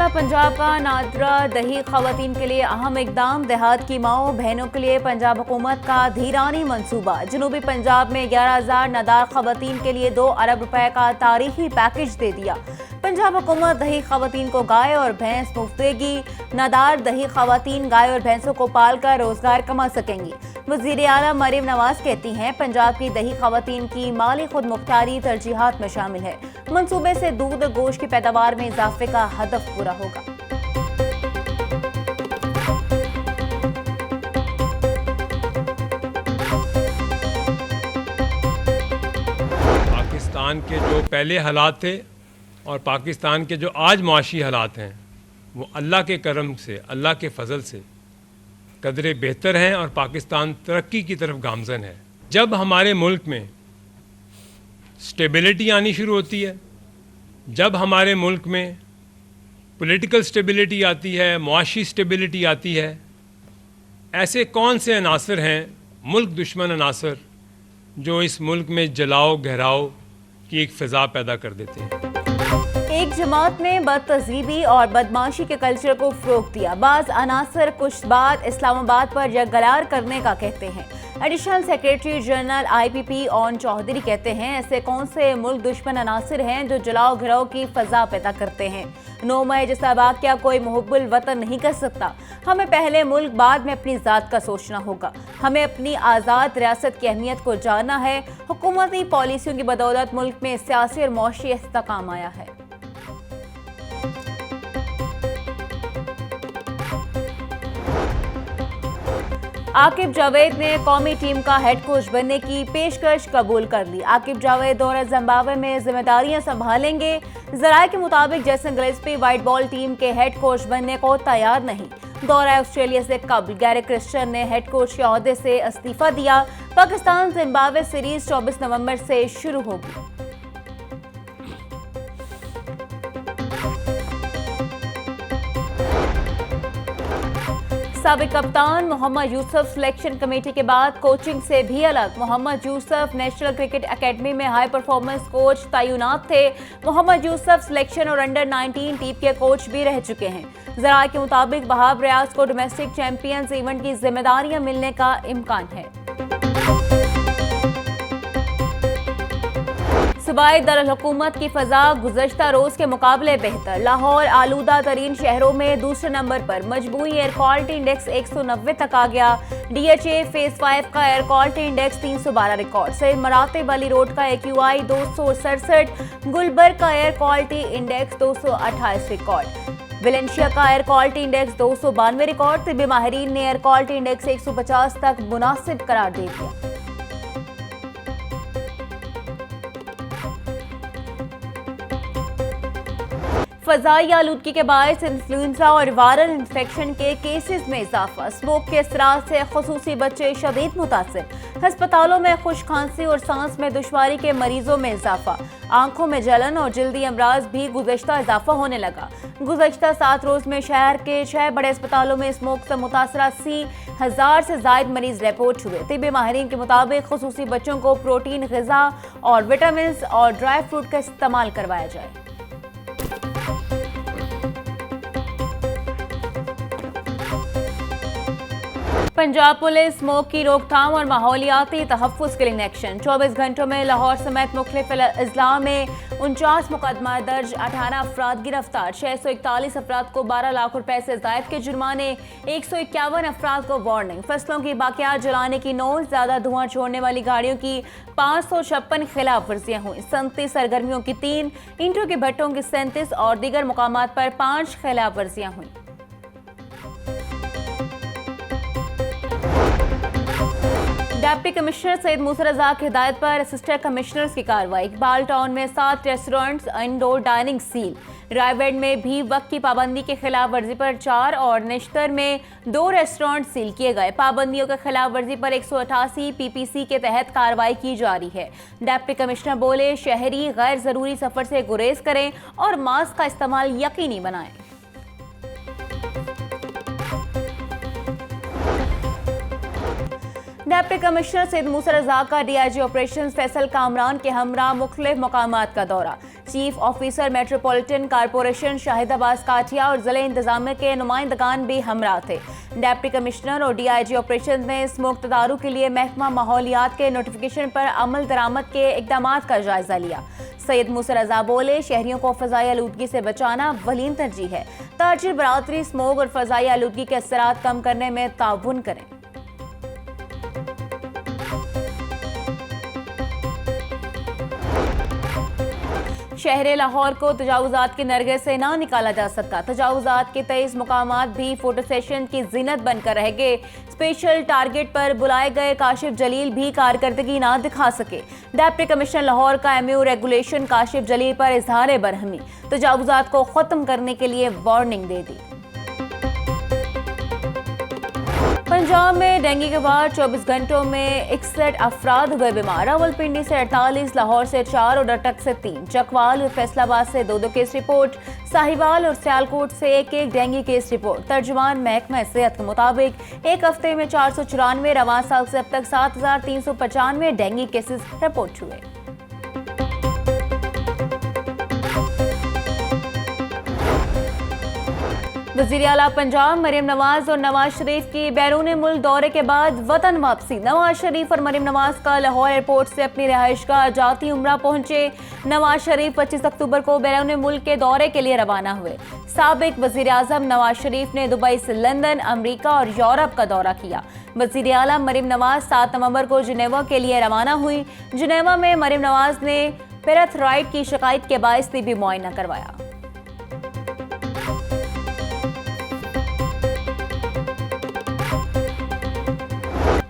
वाला पंजाब का नादरा दही खवातीन के लिए अहम इकदाम। देहात की माओ बहनों के लिए पंजाब हुकूमत का धीरानी मंसूबा। जनूबी पंजाब में 11,000 नादार खवातीन के लिए 2 अरब रुपए का तारीखी पैकेज दे दिया। पंजाब हुकूमत दही खवातीन को गाय और भैंस मुफ्त देगी। नादार दही खवातीन गाय और भैंसों को पाल कर रोजगार कमा सकेंगी। वज़ीर आला मरीम नवाज कहती हैं पंजाब की दही खवातीन की माली खुद मुख्तारी तरजीहात में शामिल है। मंसूबे से दूध और गोश्त की पैदावार में इजाफे का हदफ पूरा होगा। पाकिस्तान के जो पहले हालात थे और पाकिस्तान के जो आज मुआशी हालात हैं वो अल्लाह के करम से, अल्लाह के फजल से कदरे बेहतर हैं और पाकिस्तान तरक्की की तरफ गामज़न है। जब हमारे मुल्क में स्टेबिलिटी आनी शुरू होती है, जब हमारे मुल्क में पॉलिटिकल स्टेबिलिटी आती है, मुआशी स्टेबिलिटी आती है, ऐसे कौन से अनासर हैं मुल्क दुश्मन अनासर जो इस मुल्क में जलाओ गहराओ की एक फ़िज़ा पैदा कर देते हैं। एक जमात ने बदतज़ीबी और बदमाशी के कल्चर को फ़रोग़ दिया। बाज़ अनासर कुछ बात इस्लामाबाद पर यकगलार करने का कहते हैं। एडिशनल सेक्रेटरी जनरल IPP ओन चौधरी कहते हैं ऐसे कौन से मुल्क दुश्मन अनासर हैं जो जलाओ घिराओ की फ़ज़ा पैदा करते हैं। 9 मई जैसा वाक़या कोई मुहब्बुल वतन नहीं कर सकता। हमें पहले मुल्क बाद में अपनी ज़ात का सोचना होगा। हमें अपनी आज़ाद रियासत की अहमियत को जानना है। हुकूमती पॉलिसियों की बदौलत मुल्क में सियासी और मौशी इस्तेकाम आया है। आकिब जावेद ने कौमी टीम का हेड कोच बनने की पेशकश कबूल कर ली। आकिब जावेद दौरा जिम्बाब्वे में जिम्मेदारियां संभालेंगे। ज़राए के मुताबिक Jason Gillespie white ball team के हेड कोच बनने को तैयार नहीं। दौरा ऑस्ट्रेलिया से कबल गैरी क्रिश्चियन ने हेड कोच के ओहदे से इस्तीफा दिया। पाकिस्तान जिम्बाब्वे सीरीज 24 नवंबर से शुरू होगी। साबिक कप्तान मोहम्मद यूसुफ सिलेक्शन कमेटी के बाद कोचिंग से भी अलग। Mohammad Yusuf national cricket academy में हाई परफॉर्मेंस कोच तैनात थे। मोहम्मद यूसुफ सिलेक्शन और अंडर 19 टीम के कोच भी रह चुके हैं। ज़राए के मुताबिक वहाब रियाज को डोमेस्टिक चैंपियंस इवेंट की जिम्मेदारियां मिलने का इम्कान है। सूबाई दारुल हुकूमत की फ़ज़ा गुज़श्ता रोज़ के मुकाबले बेहतर। लाहौर आलूदा तरीन शहरों में दूसरे नंबर पर। मजमूई एयर क्वालिटी इंडेक्स 190 तक आ गया। DHA फेज़ 5 का एयर क्वालिटी इंडेक्स 312 रिकॉर्ड से। मराते वाली रोड का AQI 267। गुलबर्ग का air quality index 228 record. Valencia का एयर क्वालिटी इंडेक्स 292 रिकॉर्ड। तिब्बी माहिरीन ने एयर क्वालिटी इंडेक्स 150 तक मुनासिब करार दे दिया। फ़ज़ाई आलूदगी के बायस इन्फ्लुएंजा और वायरल इन्फेक्शन के केसेस में इजाफा। स्मोक के असरार से खुसूसी बच्चे शदीद मुतासिर। हस्पतालों में खुश खांसी और सांस में दुश्वारी के मरीजों में इजाफा। आंखों में जलन और जल्दी अमराज भी गुज़श्ता इजाफा होने लगा। गुज़श्ता 7 रोज़ में शहर के 6 बड़े अस्पतालों में स्मोक से मुतासर 80,000 से जायद मरीज रिपोर्ट हुए। तिब्बी माहिरीन के मुताबिक खुसूसी बच्चों को प्रोटीन ग़िज़ा और विटामिन और ड्राई फ्रूट का इस्तेमाल करवाया जाए। पंजाब पुलिस स्मोक की रोकथाम और माहौलियाती तहफ़्फ़ुज़ के लिए एक्शन। 24 घंटों में लाहौर समेत मुख्तलिफ अजला में 49 मुकदमा दर्ज, 18 अफराद गिरफ्तार, 641 अफराद को 12 लाख रुपए से ज़ायद के जुर्माने, 151 अफराद को वार्निंग। फसलों की बाकियात जलाने की 9 ज़्यादा धुआं छोड़ने वाली गाड़ियों की 556 खिलाफ वर्जियाँ हुई। 37 सरगर्मियों की 3, ईंटों के भट्टों की 37 और दीगर मुकामात पर 5 खिलाफ वर्जियाँ हुई। डिप्टी कमिश्नर सैयद मूसा रज़ा की हिदायत पर असिस्टेंट कमिश्नर्स की कार्रवाई। इकबाल टाउन में 7 restaurants, indoor dining seal. Raigarh में भी वक्त की पाबंदी के खिलाफ वर्जी पर 4 और निश्तर में 2 रेस्टोरेंट सील किए गए। पाबंदियों के खिलाफ वर्जी पर 188 PPC के तहत कार्रवाई की जा रही है। डिप्टी कमिश्नर बोले शहरी गैर ज़रूरी सफ़र से गुरेज करें और मास्क का इस्तेमाल यकीनी बनाएं। डिप्टी कमिश्नर सैयद मूसा रज़ा का DIG ऑपरेशन फैसल कामरान के हमरा मुख्तलिफ मकामात का दौरा। चीफ ऑफिसर मेट्रोपॉलिटन कॉरपोरेशन शाहिदाबाद काठिया और जिले इंतजामिया के नुमाइंदगान भी हमरा थे। डिप्टी कमिश्नर और DIG ऑपरेशन ने स्मोक तदारू के लिए महकमा माहौलियात के नोटिफिकेशन पर अमल दरामद के इकदाम का जायजा लिया। सैयद मूसा रजा बोले, शहरियों को फ़ज़ाई आलूदगी से बचाना अव्वलीन तरजीह है। ताजिर बरादरी स्मोक और फ़ज़ाई आलूदगी के असरात कम करने में ताउन करें। शहर लाहौर को तजावुजात के नरगे से ना निकाला जा सकता। तजावुजात के 23 मुकामात भी फोटो सेशन की जीनत बनकर रह गए। स्पेशल टारगेट पर बुलाए गए काशिफ जलील भी कारकर्दगी ना दिखा सके। डिप्टी कमिश्नर लाहौर का MU रेगुलेशन काशिफ जलील पर इजहार बरहमी, तजावुजात को खत्म करने के लिए वार्निंग दे दी। पंजाब में डेंगू के बाद 24 घंटों में 61 अफराद हुए बीमार। रावलपिंडी से 48, लाहौर से 4 और अटक से 3, चकवाल और फैसलाबाद से 2 केस रिपोर्ट, साहिवाल और सियालकोट से 1 डेंगू केस रिपोर्ट। तर्जुमान महकमा सेहत के मुताबिक एक हफ्ते में 494, रवां साल से अब तक 7395 डेंगू केसेस रिपोर्ट हुए। वज़ीर आला पंजाब मरीम नवाज और नवाज शरीफ की बैरून मुल्क दौरे के बाद वतन वापसी। नवाज शरीफ और मरीम नवाज का लाहौर एयरपोर्ट से अपनी रिहाइशगाह जाती उम्रा पहुंचे। नवाज शरीफ 25 अक्टूबर को बैरून मुल्क के दौरे के लिए रवाना हुए। साबिक वज़ीर आज़म नवाज शरीफ ने दुबई से लंदन, अमरीका और यूरोप का दौरा किया। वज़ीर आला मरीम नवाज 7 नवंबर को जिनेवा के लिए रवाना हुई। जिनेवा में मरीम नवाज ने पैराथराइड की शिकायत के बायस भी मुआयना करवाया।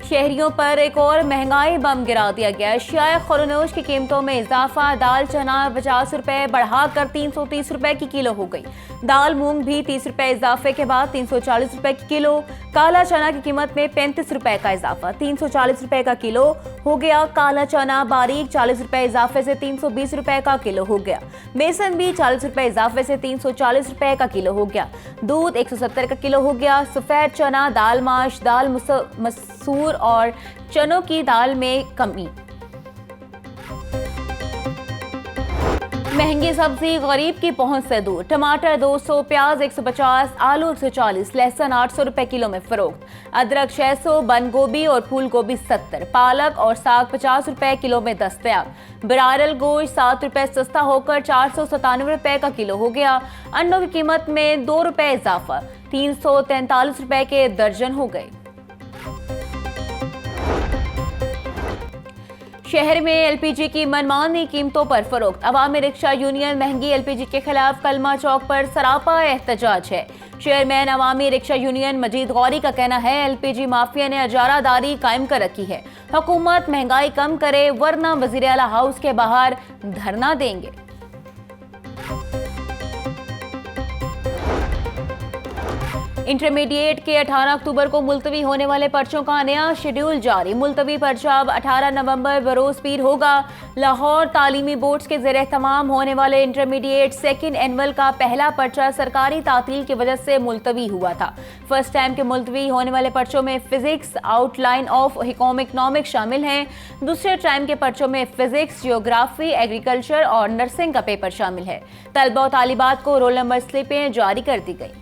शहरियों पर एक और महंगाई बम गिरा दिया गया। अशियाए खुरनोश की कीमतों में इजाफा। दाल चना 50 रुपए बढ़ाकर 330 रुपए की किलो हो गई। दाल मूंग भी 30 रुपए इजाफे के बाद 340 रुपए की किलो। काला चना की कीमत में 35 रुपए का इजाफा, 340 रुपए का किलो हो गया। काला चना बारीक 40 रुपए इजाफे से 320 रुपए का किलो हो गया। बेसन भी 40 रुपए इजाफे से 340 रुपए का किलो हो गया। दूध 170 का किलो हो गया। सफेद चना, दाल माश, दाल मसूर और चनों की दाल में कमी। महंगी सब्जी गरीब की पहुंच से दूर। टमाटर 200, प्याज 150, आलू 140, लहसुन 800 रुपए किलो में फरोख्त। अदरक 600, बंद गोभी और फूल गोभी 70, पालक और साग 50 रुपए किलो में दस्तयाब। बरारल गोश्त 7 रुपए सस्ता होकर 497 रुपए का किलो हो गया। अंडों की कीमत में 2 रुपए इजाफा, 343 रुपए के दर्जन हो गए। शहर में LPG की मनमानी कीमतों पर फरोख्त। अवामी रिक्शा यूनियन महंगी LPG के खिलाफ कलमा चौक पर सरापा एहतजाज है। चेयरमैन अवामी रिक्शा यूनियन मजीद गौरी का कहना है, LPG माफिया ने अजारादारी कायम कर रखी है। हुकूमत महंगाई कम करे वरना वज़ीर आला हाउस के बाहर धरना देंगे। इंटरमीडिएट के 18 अक्टूबर को मुलतवी होने वाले पर्चों का नया शेड्यूल जारी। मुलतवी पर्चा अब 18 नवंबर बरोज पीर होगा। लाहौर तालीमी बोर्ड्स के ज़ेर तमाम होने वाले इंटरमीडिएट सेकेंड एनुअल का पहला पर्चा सरकारी तातील की वजह से मुलतवी हुआ था। फर्स्ट टाइम के मुलतवी होने वाले पर्चों में फिजिक्स, आउटलाइन ऑफ इकोनॉमिक शामिल हैं। दूसरे टाइम के पर्चों में फिजिक्स, जियोग्राफी, एग्रीकल्चर और नर्सिंग का पेपर शामिल है। तलबा और तालिबात को रोल नंबर स्लिपें जारी कर दी गई।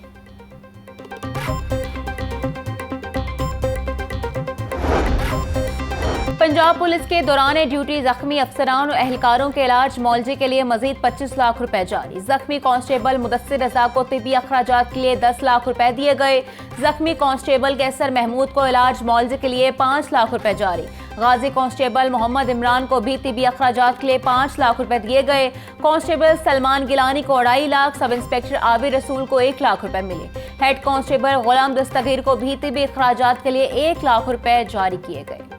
पंजाब पुलिस के दौरान ड्यूटी जख्मी अफसरान और एहलकारों के इलाज मौलजे के लिए मजीद 25 लाख रुपए जारी। जख्मी कांस्टेबल मुदस्सिर रजा को तिब्बी अखराजात के लिए 10 लाख रुपए दिए गए। जख्मी कांस्टेबल कैसर महमूद को इलाज मौलजे के लिए 5 लाख रुपए जारी। गाजी कांस्टेबल मोहम्मद इमरान को भी तिब्बी अखराजात के लिए 5 लाख रुपए दिए गए। कांस्टेबल सलमान गिलानी को 2.5 लाख, सब इंस्पेक्टर आबिर रसूल को 1 लाख रुपए मिले। हेड कांस्टेबल गुलाम दस्तगीर को भी तिब्बी अखराजात के लिए 1 लाख रुपए जारी किए गए।